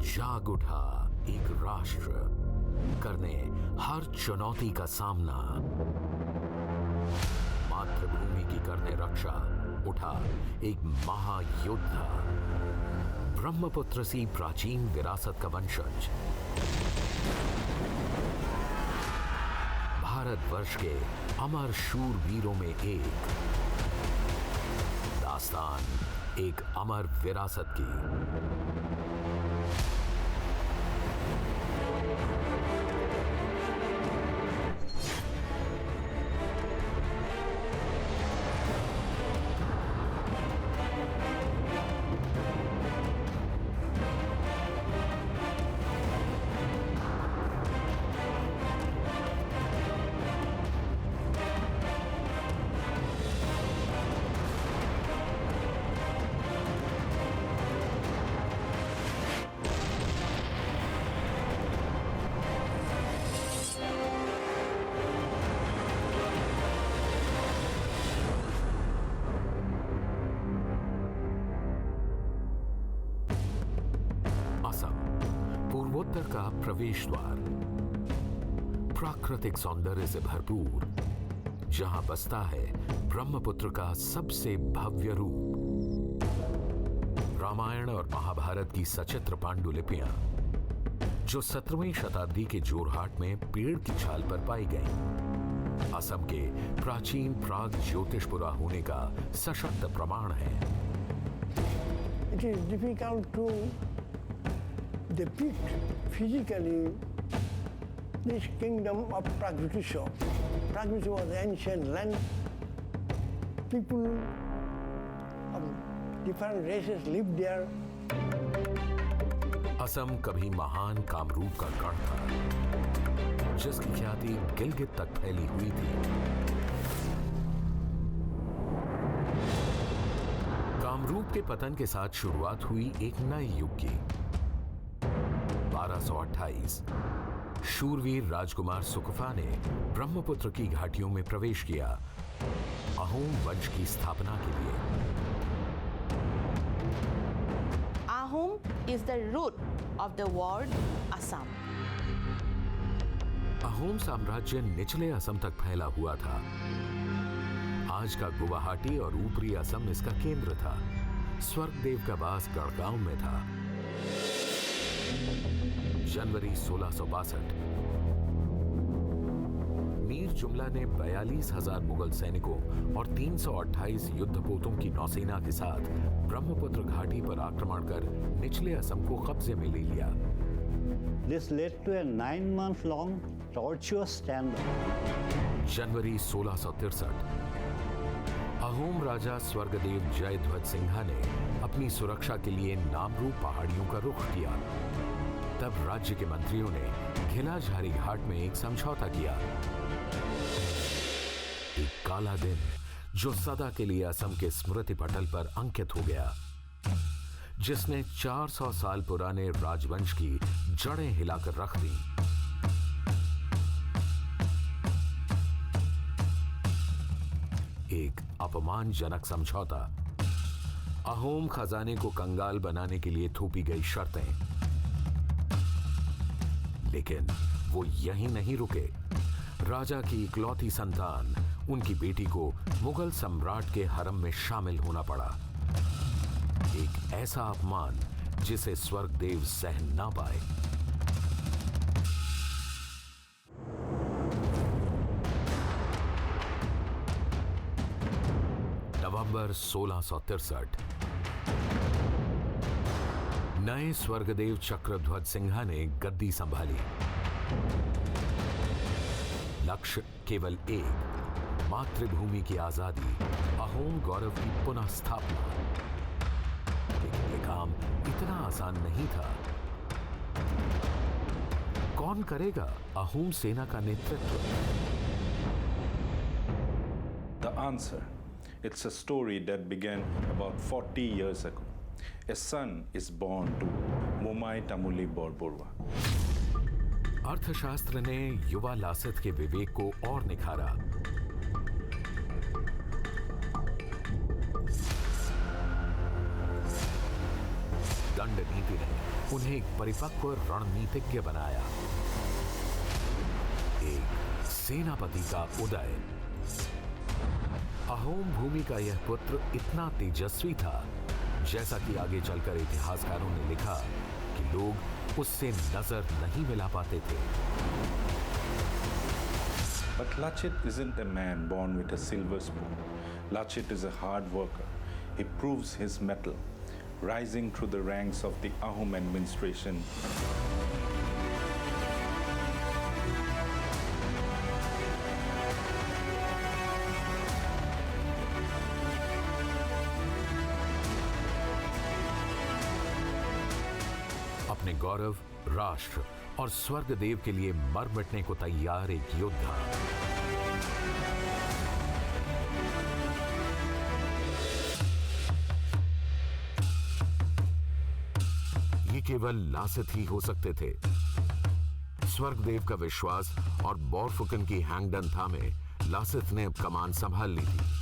जाग उठा एक राष्ट्र करने हर चुनौती का सामना। मातृभूमि की करने रक्षा उठा एक महायोद्धा, ब्रह्मपुत्र सी प्राचीन विरासत का वंशज, भारतवर्ष के अमर शूरवीरों में एक दास्तान, एक अमर विरासत की। पूर्वोत्तर का प्रवेश द्वार, प्राकृतिक सौंदर्य से भरपूर, जहां बसता है ब्रह्मपुत्र का सबसे भव्य रूप। रामायण और महाभारत की सचित्र पांडुलिपियां, जो 17वीं शताब्दी के जोरहाट में पेड़ की छाल पर पाई गईं, असम के प्राचीन प्राग ज्योतिषपुरा होने का सशक्त प्रमाण है। It is difficult to depict physically this kingdom of Pragyatisha. Pragyatisha was the ancient land. People of different races lived there. Assam कभी महान कामरूप का गढ़ था, जिसकी ख्याति गिलगित तक फैली हुई थी। कामरूप के पतन के साथ शुरुआत हुई एक नए युग की। 1228 शूरवीर राजकुमार सुकफा ने ब्रह्मपुत्र की घाटियों में प्रवेश किया, अहोम वंश की स्थापना के लिए। Ahom is the root of the word Assam. Ahom साम्राज्य निचले असम तक फैला हुआ था। आज का गुवाहाटी और ऊपरी असम इसका केंद्र था। स्वर्गदेव का वास गढ़गांव में था। जनवरी 1662 मीर जुमला ने 42,000 मुगल सैनिकों और 328 युद्धपोतों की नौसेना के साथ ब्रह्मपुत्र घाटी पर आक्रमण कर निचले असम को कब्जे में ले लिया। This led to a 9-month-long tortuous standoff. जनवरी 1663 अहोम राजा स्वर्गदेव जयध्वज सिंघा ने अपनी सुरक्षा के लिए नामरू पहाड़ियों का रुख किया। तब राज्य के मंत्रियों ने घिलाझारी घाट में एक समझौता किया। एक काला दिन जो सदा के लिए असम के स्मृति पटल पर अंकित हो गया, जिसने 400 साल पुराने राजवंश की जड़ें हिलाकर रख दी। एक अपमानजनक समझौता, अहोम खजाने को कंगाल बनाने के लिए थोपी गई शर्तें। लेकिन वो यहीं नहीं रुके। राजा की इकलौती संतान, उनकी बेटी को मुगल सम्राट के हरम में शामिल होना पड़ा। एक ऐसा अपमान जिसे स्वर्गदेव सहन ना पाए। नवंबर 1663 नए स्वर्गदेव चक्रध्वज सिंघा ने गद्दी संभाली। लक्ष्य केवल एक, मातृभूमि की आजादी, अहोम गौरव की पुनः स्थापना। लेकिन यह काम इतना आसान नहीं था। कौन करेगा अहोम सेना का नेतृत्व? The answer, it's a story that began about 40 years ago. A son is born to Momai Tamuli Borborwa. अर्थशास्त्र ने युवा लासित के विवेक को और निखारा। दंड नीति ने उन्हें एक परिपक्व रणनीतिज्ञ बनाया, एक सेनापति का उदय। अहोम भूमि का यह पुत्र इतना तेजस्वी था, जैसा कि आगे चलकर इतिहासकारों ने लिखा कि लोग उससे नजर नहीं मिला पाते थे। But Lachit isn't a man born with a silver spoon. Lachit is a hard worker. He proves his mettle, rising through the ranks of the Ahom administration. अपने गौरव, राष्ट्र और स्वर्गदेव के लिए मर मिटने को तैयार एक योद्धा। ये केवल लासित ही हो सकते थे। स्वर्गदेव का विश्वास और बोरफुकन की हैंगडन थामे लासित ने अब कमान संभाल ली थी।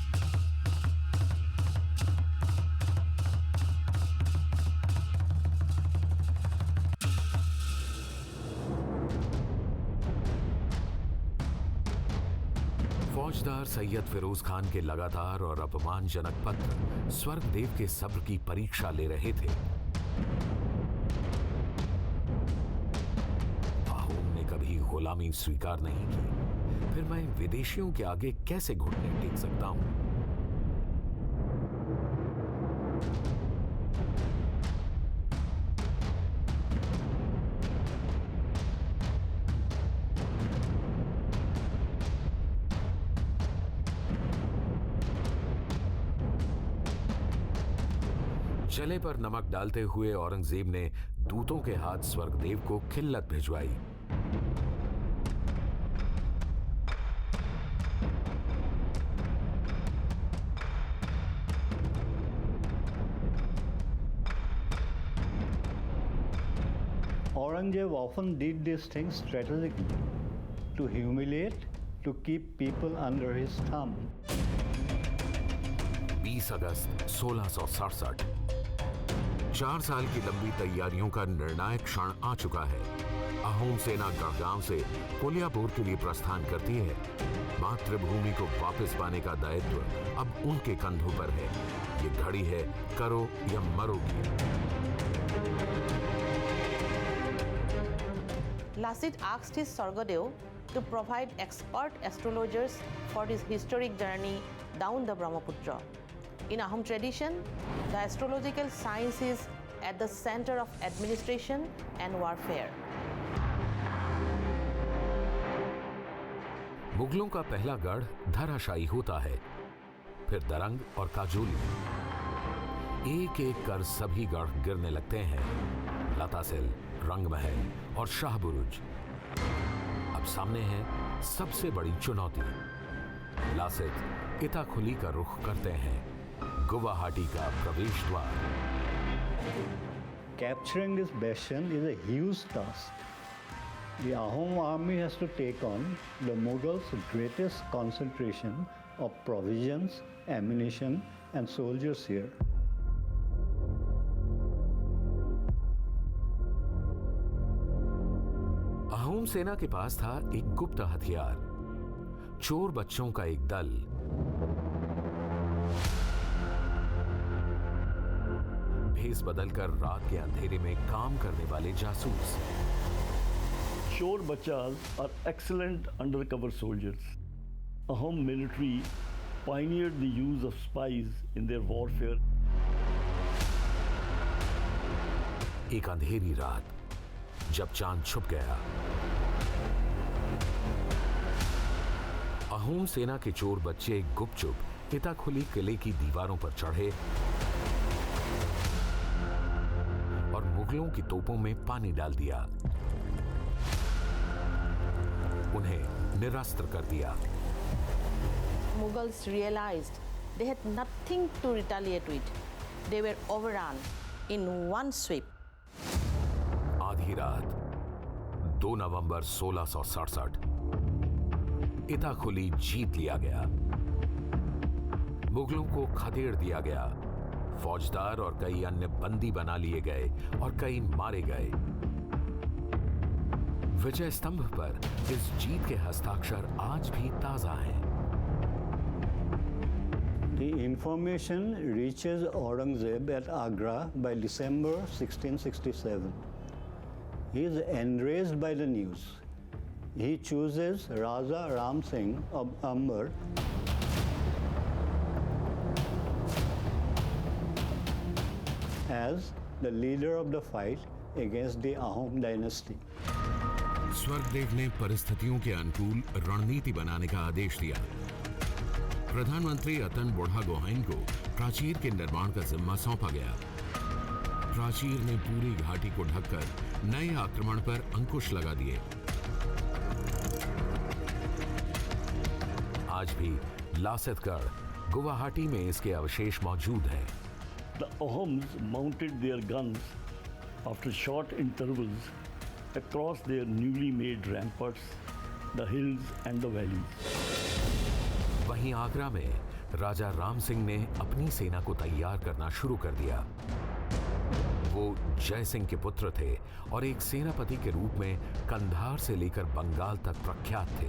फौजदार सैयद फिरोज खान के लगातार और अपमानजनक पत्र स्वर्गदेव के सब्र की परीक्षा ले रहे थे। अहोम ने कभी गुलामी स्वीकार नहीं की, फिर मैं विदेशियों के आगे कैसे घुटने टेक सकता हूं? जले पर नमक डालते हुए औरंगजेब ने दूतों के हाथ स्वर्गदेव को खिल्लत भिजवाई। Aurangzeb often did these things strategically to humiliate, to keep people under his thumb. 20 अगस्त 1667 4 साल की लंबी तैयारियों का निर्णायक क्षण आ चुका है। अहोम सेना गढ़गांव से कोलियाबोर के लिए प्रस्थान करती है। मातृभूमि को वापस पाने का दायित्व अब उनके कंधों पर है। ये घड़ी है करो या मरो की। Lasit asked his Sargadev to provide expert astrologers for his historic journey down the Brahmaputra. In Ahom tradition, the astrological science is at the center of administration and warfare. मुगलों का पहला गढ़ धराशायी होता है, फिर दरंग और काजोली। एक एक कर सभी गढ़ गिरने लगते हैं। लतासिल, रंगमहल और शाहबुरुज। अब सामने है सबसे बड़ी चुनौती। लासित इताखुली का रुख करते हैं, गुवाहाटी का प्रवेश द्वार। Capturing this bastion is a huge task. The Ahom army has to take on the Mughals' greatest concentration of provisions, ammunition, and soldiers here. Ahom सेना के पास था एक गुप्त हथियार, चोर बच्चों का एक दल। भेस बदलकर रात के अंधेरे में काम करने वाले जासूस। Chor Bachas are excellent undercover soldiers. Ahom military pioneered the use of spies in their warfare. एक अंधेरी रात, जब चांद छुप गया, अहोम सेना के चोर बच्चे गुपचुप इताखुली किले की दीवारों पर चढ़े और मुगलों की तोपों में पानी डाल दिया। उन्हें निरस्त्र कर दिया। Mughals realized they had nothing to retaliate with. They were overrun in one sweep. आधी रात 2 नवंबर 1667 इताखुली जीत लिया गया। मुगलों को खदेड़ दिया गया। फौजदार और कई अन्य बंदी बना लिए गए और कई मारे गए। विजय स्तंभ पर इस जीत के हस्ताक्षर आज भी ताजा हैं। The information reaches Aurangzeb at Agra by December 1667. He is enraged by the news. He chooses Raja Ram Singh of Amber as the leader of the fight against the Ahom dynasty. Swargadeo ने परिस्थितियों के अनुकूल रणनीति बनाने का आदेश दिया। प्रधानमंत्री अतन बुढ़ागोहाइन को प्राचीर के निर्माण का जिम्मा सौंपा गया। प्राचीर ने पूरी घाटी को ढककर नए आक्रमण पर अंकुश लगा दिए। आज भी लासितगढ़, गुवाहाटी में इसके अवशेष मौजूद हैं। The Ahoms mounted their guns after short intervals across their newly made ramparts, the hills and the valleys. वहीं आगरा में राजा राम सिंह ने अपनी सेना को तैयार करना शुरू कर दिया। वो जय सिंह के पुत्र थे और एक सेनापति के रूप में कंधार से लेकर बंगाल तक प्रख्यात थे।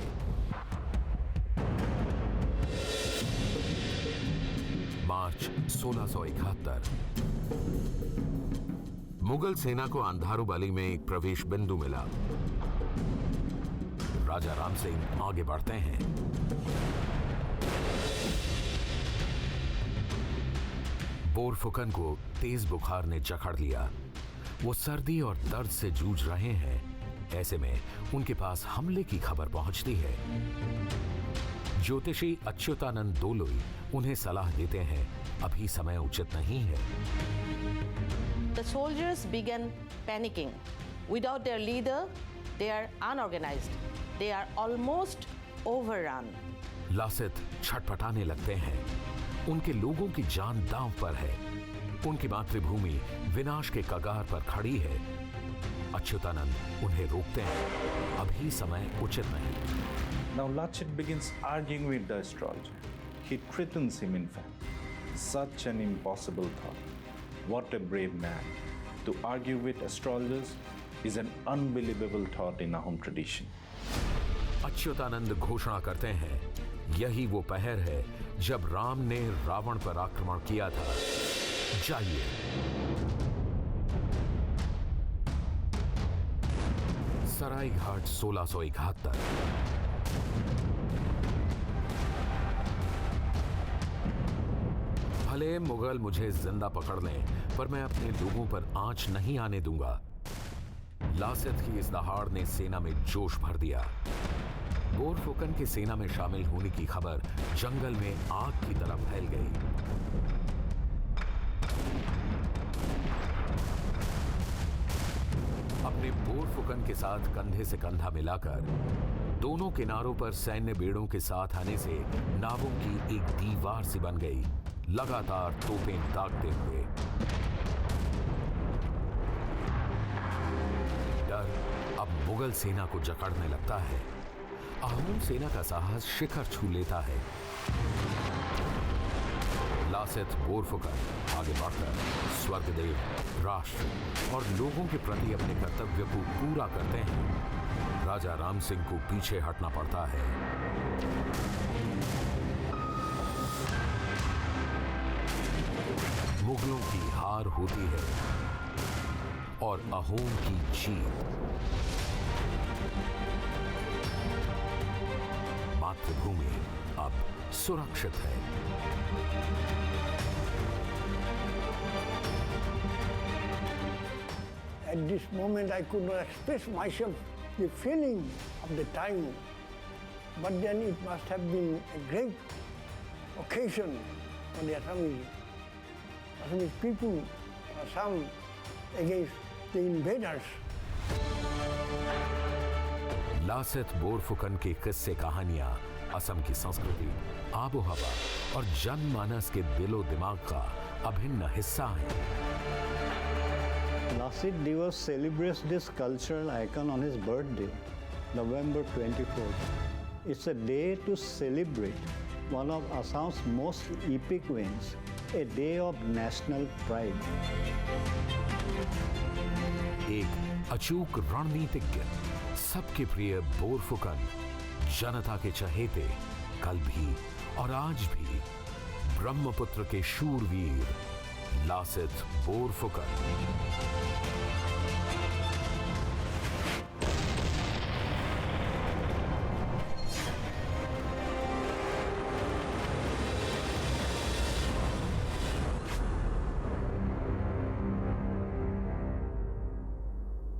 मार्च 1671 मुगल सेना को अंधारुबली में एक प्रवेश बिंदु मिला। राजा राम सिंह आगे बढ़ते हैं। बोरफुकन को तेज बुखार ने जकड़ लिया। वो सर्दी और दर्द से जूझ रहे हैं। ऐसे में उनके पास हमले की खबर पहुंचती है। ज्योतिषी अच्युतानंद दोलोई उन्हें सलाह देते हैं, अभी समय उचित नहीं है। The soldiers began panicking. Without their leader, they are unorganized. They are almost overrun. Lasit छटपटाने लगते हैं। उनके लोगों की जान दांव पर है। उनकी मातृभूमि विनाश के कगार पर खड़ी है। अच्युतानंद उन्हें रोकते हैं, अभी समय उचित नहीं। Now Lachit begins arguing with the astrologer. He threatens him, in fact. Such an impossible thought. What a brave man. To argue with astrologers is an unbelievable thought in Ahom tradition. Achyutanand घोषणा करते हैं, यही वो पहर है जब राम ने रावण पर आक्रमण किया था। जाइए। सरायघाट 1671। भले मुगल मुझे जिंदा पकड़ लें, पर मैं अपने लोगों पर आंच नहीं आने दूंगा। लासित की इस दहाड़ ने सेना में जोश भर दिया। बोरफुकन के सेना में शामिल होने की खबर जंगल में आग की तरह फैल गई। अपने बोरफुकन के साथ कंधे से कंधा मिलाकर दोनों किनारों पर सैन्य बेड़ों के साथ आने से नावों की एक दीवार सी बन गई, लगातार तोपें दागते हुए। डर अब मुगल सेना को जकड़ने लगता है। आहूम सेना का साहस शिखर छू लेता है। लासित बोरफुकन आगे बढ़कर स्वर्गदेव, राष्ट्र और लोगों के प्रति अपने कर्तव्य को पूरा करते हैं। राजा राम सिंह को पीछे हटना पड़ता है। मुगलों की हार होती है और अहोम की जीत। मातृभूमि अब सुरक्षित है। At this moment, I could not express myself the feeling of the time, but then it must have been a great occasion for the Assamese people, Assam against the invaders. Lasit Borphukan के किस्से कहानियां असम की संस्कृति, आबोहवा और जनमानस के दिलो दिमाग का अभिन्न हिस्सा हैं। Lasit Diwas celebrates this cultural icon on his birthday, November 24th. It's a day to celebrate one of Assam's most epic wins, a day of national pride. एक अचूक रणनीतिज्ञ, सबके प्रिय बोरफुकन, जनता के चहेते, कल भी और आज भी ब्रह्मपुत्र के शूरवीर लासित बोरफुकन।